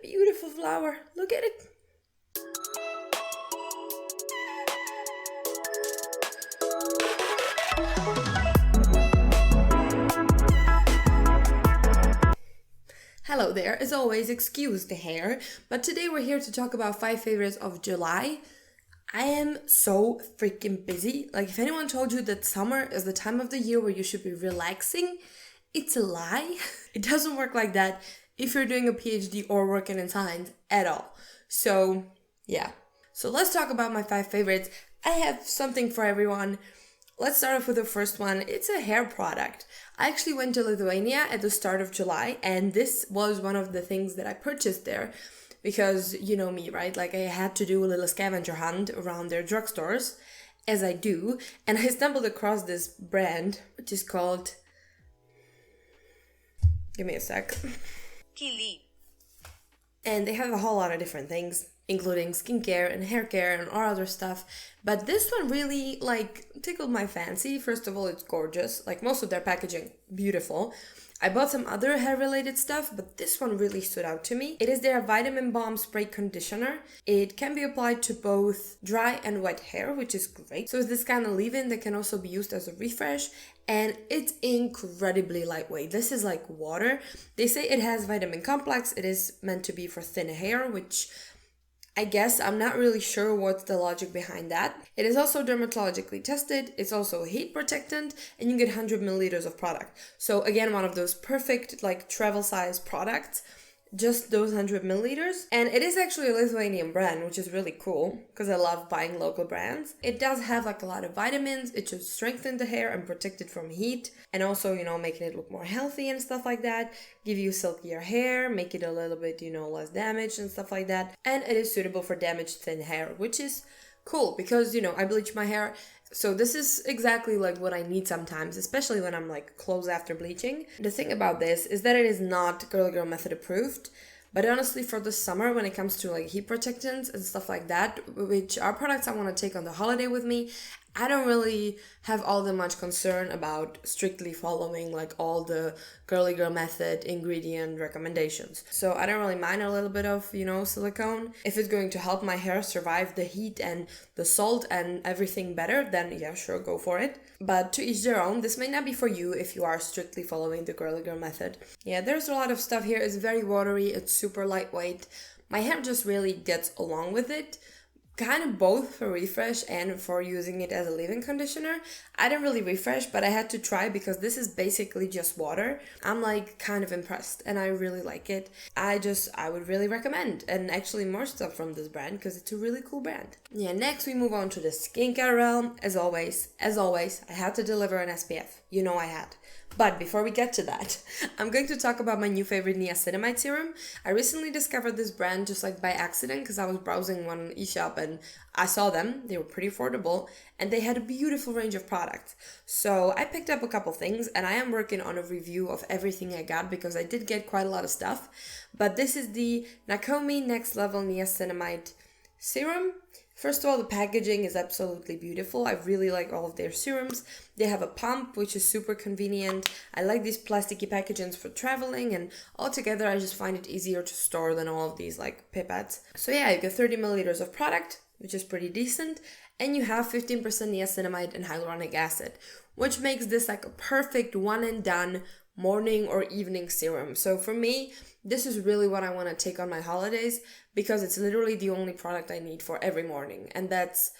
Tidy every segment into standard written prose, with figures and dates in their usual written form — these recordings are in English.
beautiful flower. Look at it. Hello there, as always, excuse the hair, but today we're here to talk about 5 favorites of July. I am so freaking busy. Like, if anyone told you that summer is the time of the year where you should be relaxing, it's a lie. It doesn't work like that if you're doing a PhD or working in science at all. So, yeah. So let's talk about my 5 favorites. I have something for everyone. Let's start off with the first one. It's a hair product. I actually went to Lithuania at the start of July, and this was one of the things that I purchased there because you know me, right? Like, I had to do a little scavenger hunt around their drugstores, as I do, and I stumbled across this brand, which is called... Give me a sec. Kilig. And they have a whole lot of different things, including skincare and hair care and all other stuff. But this one really, like, tickled my fancy. First of all, it's gorgeous. Like, most of their packaging, beautiful. I bought some other hair-related stuff, but this one really stood out to me. It is their Vitamin Balm Spray Conditioner. It can be applied to both dry and wet hair, which is great. So it's this kind of leave-in that can also be used as a refresh. And it's incredibly lightweight. This is like water. They say it has vitamin complex. It is meant to be for thin hair, which I guess I'm not really sure what's the logic behind that. It is also dermatologically tested. It's also a heat protectant, and you get 100 milliliters of product. So again, one of those perfect like travel size products. Just those 100 milliliters. And it is actually a Lithuanian brand, which is really cool because I love buying local brands. It does have like a lot of vitamins. It should strengthen the hair and protect it from heat. And also, you know, making it look more healthy and stuff like that. Give you silkier hair, make it a little bit, you know, less damaged and stuff like that. And it is suitable for damaged thin hair, which is cool because, you know, I bleach my hair. So this is exactly like what I need sometimes, especially when I'm like close after bleaching. The thing about this is that it is not Girly Girl Method approved, but honestly for the summer when it comes to like heat protectants and stuff like that, which are products I want to take on the holiday with me, I don't really have all that much concern about strictly following like all the Girly Girl Method ingredient recommendations. So I don't really mind a little bit of, you know, silicone. If it's going to help my hair survive the heat and the salt and everything better, then yeah, sure, go for it. But to each their own. This may not be for you if you are strictly following the Girly Girl Method. Yeah, there's a lot of stuff here. It's very watery. It's super lightweight. My hair just really gets along with it. Kind of both for refresh and for using it as a leave-in conditioner. I didn't really refresh, but I had to try because this is basically just water. I'm like kind of impressed and I really like it. I would really recommend, and actually more stuff from this brand because it's a really cool brand. Yeah, next we move on to the skincare realm. As always, I had to deliver an SPF. You know I had. But before we get to that, I'm going to talk about my new favorite Niacinamide serum. I recently discovered this brand just like by accident because I was browsing one e-shop and I saw them. They were pretty affordable and they had a beautiful range of products. So I picked up a couple things and I am working on a review of everything I got because I did get quite a lot of stuff. But this is the Nacomi Next Level Niacinamide Serum. First of all, the packaging is absolutely beautiful. I really like all of their serums. They have a pump, which is super convenient. I like these plasticky packagings for traveling, and altogether I just find it easier to store than all of these like pipettes. So yeah, you get 30 milliliters of product, which is pretty decent, and you have 15% niacinamide and hyaluronic acid, which makes this like a perfect one and done morning or evening serum. So for me, this is really what I want to take on my holidays because it's literally the only product I need for every morning, and that's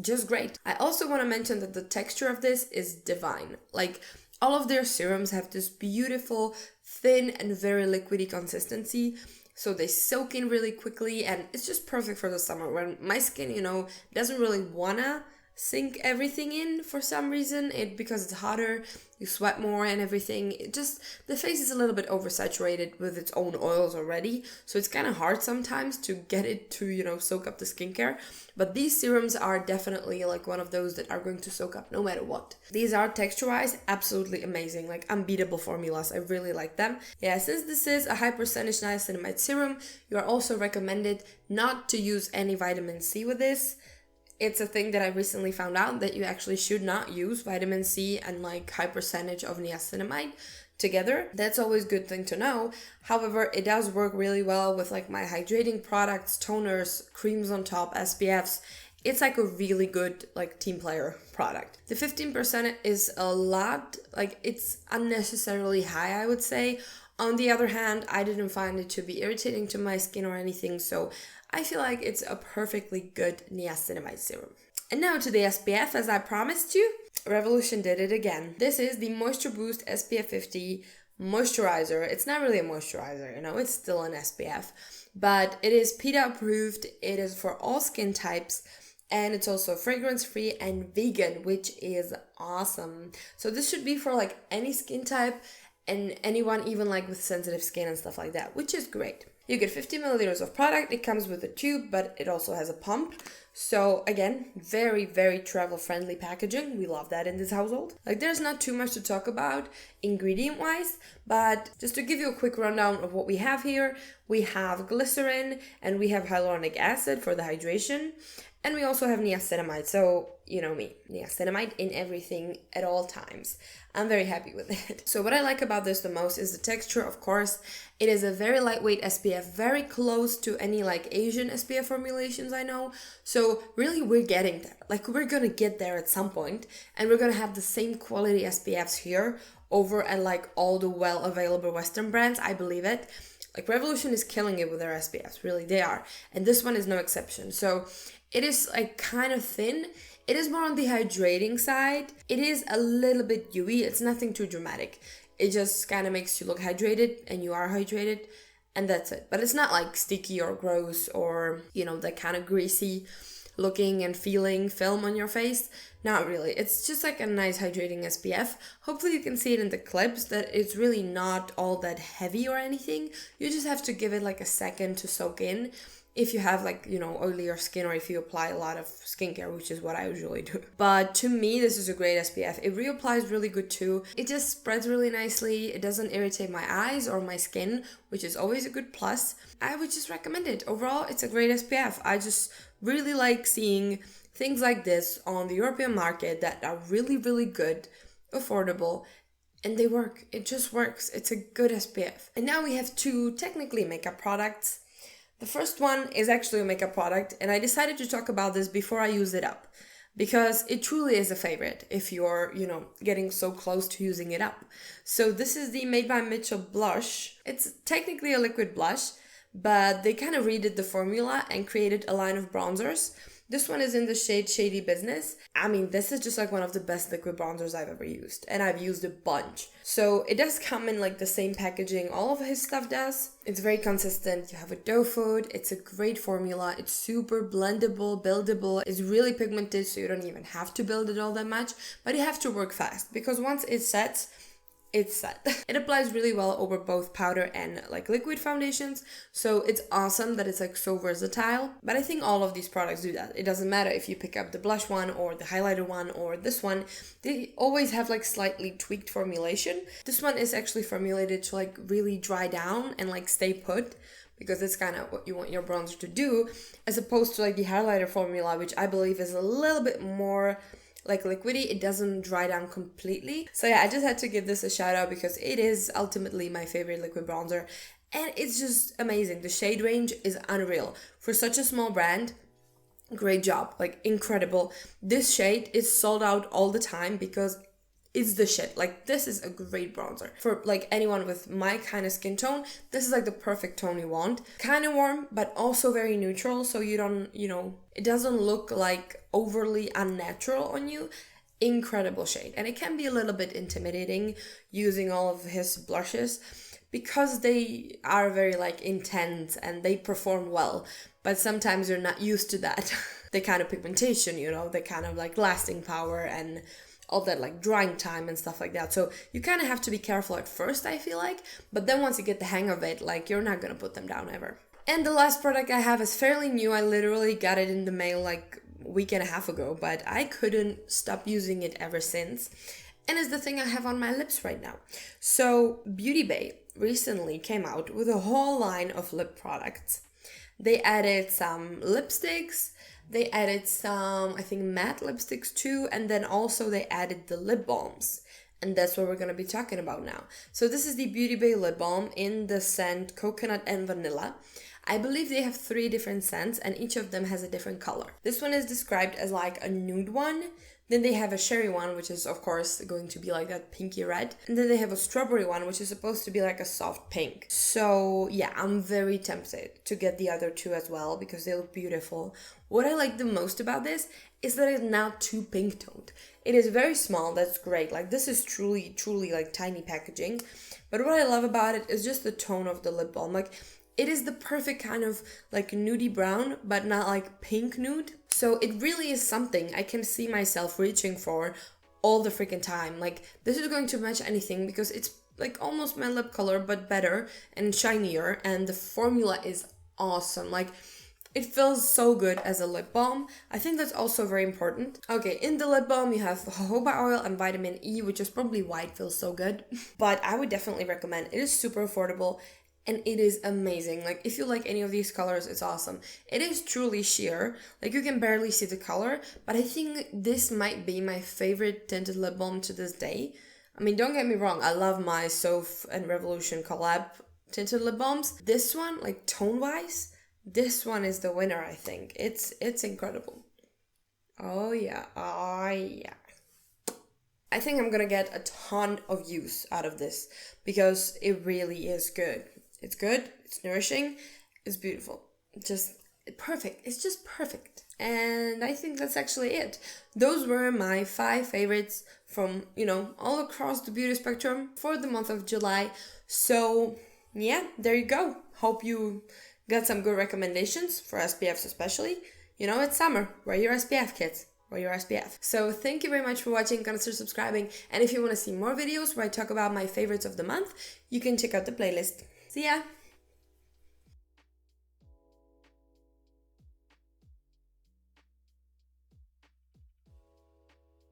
just great. I also want to mention that the texture of this is divine. Like, all of their serums have this beautiful, thin and very liquidy consistency, so they soak in really quickly, and it's just perfect for the summer when my skin, you know, doesn't really wanna sink everything in for some reason. Because it's hotter, you sweat more and everything. The face is a little bit oversaturated with its own oils already, so it's kind of hard sometimes to get it to, you know, soak up the skincare. But these serums are definitely like one of those that are going to soak up no matter what. These are texture-wise absolutely amazing, like unbeatable formulas. I really like them. Yeah, since this is a high percentage niacinamide serum, you are also recommended not to use any vitamin C with this. It's a thing that I recently found out, that you actually should not use vitamin C and like high percentage of niacinamide. together. That's always a good thing to know. However, it does work really well with like my hydrating products, toners, creams on top, SPFs. It's like a really good like team player product. The 15% is a lot, like it's unnecessarily high, I would say. On the other hand, I didn't find it to be irritating to my skin or anything, so I feel like it's a perfectly good niacinamide serum. And now to the SPF, as I promised you, Revolution did it again. This is the Moisture Boost SPF 50 moisturizer. It's not really a moisturizer, you know, it's still an SPF, but it is PETA approved, it is for all skin types, and it's also fragrance free and vegan, which is awesome. So this should be for like any skin type and anyone even like with sensitive skin and stuff like that, which is great. You get 50 milliliters of product. It comes with a tube, but it also has a pump. So again, very, very travel friendly packaging. We love that in this household. Like there's not too much to talk about ingredient wise, but just to give you a quick rundown of what we have here, we have glycerin and we have hyaluronic acid for the hydration. And we also have niacinamide, so you know me, niacinamide in everything at all times. I'm very happy with it. So what I like about this the most is the texture, of course. It is a very lightweight SPF, very close to any like Asian SPF formulations I know. So really we're getting there. Like we're gonna get there at some point, and we're gonna have the same quality SPFs here over at like all the well available Western brands, I believe it. Like Revolution is killing it with their SPFs, really they are. And this one is no exception. So it is like kind of thin. It is more on the hydrating side. It is a little bit dewy. It's nothing too dramatic. It just kind of makes you look hydrated and you are hydrated and that's it. But it's not like sticky or gross or, you know, that kind of greasy looking and feeling film on your face. Not really. It's just like a nice hydrating SPF. Hopefully you can see it in the clips that it's really not all that heavy or anything. You just have to give it like a second to soak in. If you have like, you know, oilier skin or if you apply a lot of skincare, which is what I usually do. But to me, this is a great SPF. It reapplies really good too. It just spreads really nicely. It doesn't irritate my eyes or my skin, which is always a good plus. I would just recommend it. Overall, it's a great SPF. I just really like seeing things like this on the European market that are really, really good, affordable, and they work. It just works. It's a good SPF. And now we have two technically makeup products. The first one is actually a makeup product, and I decided to talk about this before I use it up because it truly is a favorite if you're, you know, getting so close to using it up. So this is the Made by Mitchell blush. It's technically a liquid blush, but they kind of redid the formula and created a line of bronzers. This one is in the shade Shady Business. I mean, this is just like one of the best liquid bronzers I've ever used, and I've used a bunch. So it does come in like the same packaging all of his stuff does. It's very consistent. You have a doe food. It's a great formula. It's super blendable, buildable. It's really pigmented, so you don't even have to build it all that much, but you have to work fast because once it sets, it's set. It applies really well over both powder and like liquid foundations, so it's awesome that it's like so versatile. But I think all of these products do that. It doesn't matter if you pick up the blush one or the highlighter one or this one, they always have like slightly tweaked formulation. This one is actually formulated to like really dry down and like stay put, because it's kind of what you want your bronzer to do, as opposed to like the highlighter formula, which I believe is a little bit more like liquidy. It doesn't dry down completely. So yeah, I just had to give this a shout out because it is ultimately my favorite liquid bronzer and it's just amazing. The shade range is unreal. For such a small brand, great job, like incredible. This shade is sold out all the time because it's the shit. Like this is a great bronzer. For like anyone with my kind of skin tone, this is like the perfect tone you want. Kind of warm, but also very neutral, so you don't, you know, it doesn't look like overly unnatural on you. Incredible shade. And it can be a little bit intimidating using all of his blushes because they are very like intense and they perform well, but sometimes you're not used to that. The kind of pigmentation, you know, the kind of like lasting power and all that like drying time and stuff like that. So you kind of have to be careful at first, I feel like, but then once you get the hang of it, like you're not gonna put them down ever. And the last product I have is fairly new. I literally got it in the mail like a week and a half ago, but I couldn't stop using it ever since. And it's the thing I have on my lips right now. So Beauty Bay recently came out with a whole line of lip products. They added some lipsticks, they added some, I think, matte lipsticks too, and then also they added the lip balms. And that's what we're going to be talking about now. So this is the Beauty Bay Lip Balm in the scent Coconut and Vanilla. I believe they have 3 different scents and each of them has a different color. This one is described as like a nude one. Then they have a cherry one, which is of course going to be like that pinky red. And then they have a strawberry one, which is supposed to be like a soft pink. So yeah, I'm very tempted to get the other 2 as well because they look beautiful. What I like the most about this is that it's not too pink toned. It is very small, that's great. Like this is truly like tiny packaging. But what I love about it is just the tone of the lip balm. Like it is the perfect kind of like nudie brown, but not like pink nude. So it really is something I can see myself reaching for all the freaking time. Like this is going to match anything because it's like almost my lip color, but better and shinier. And the formula is awesome. Like it feels so good as a lip balm. I think that's also very important. Okay, in the lip balm you have jojoba oil and vitamin E, which is probably why it feels so good. But I would definitely recommend. It is super affordable. And it is amazing. Like, if you like any of these colors, it's awesome. It is truly sheer. Like, you can barely see the color. But I think this might be my favorite tinted lip balm to this day. I mean, don't get me wrong. I love my Soph and Revolution collab tinted lip balms. This one, like, tone-wise, this one is the winner, I think. It's incredible. Oh, yeah. Oh, yeah. I think I'm gonna get a ton of use out of this because it really is good. It's good, it's nourishing, it's beautiful. Just perfect. It's just perfect. And I think that's actually it. Those were my 5 favorites from, all across the beauty spectrum for the month of July. So, yeah, there you go. Hope you got some good recommendations for SPFs especially. It's summer. Wear your SPF, kids. Wear your SPF. So thank you very much for watching. Consider subscribing. And if you want to see more videos where I talk about my favorites of the month, you can check out the playlist. See ya!